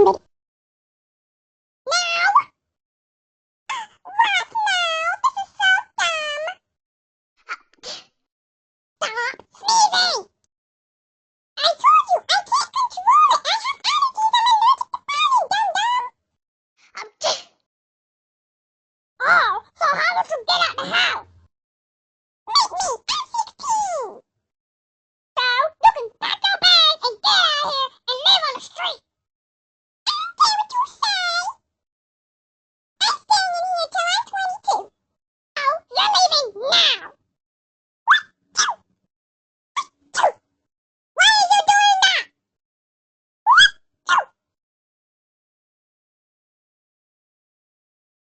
Oh, so how did you get out the house? Meet me, I'm 16. So you can pack your bag and get out of here and live on the street. I don't care what you say. I'm staying in here till I'm 22. So you're leaving now.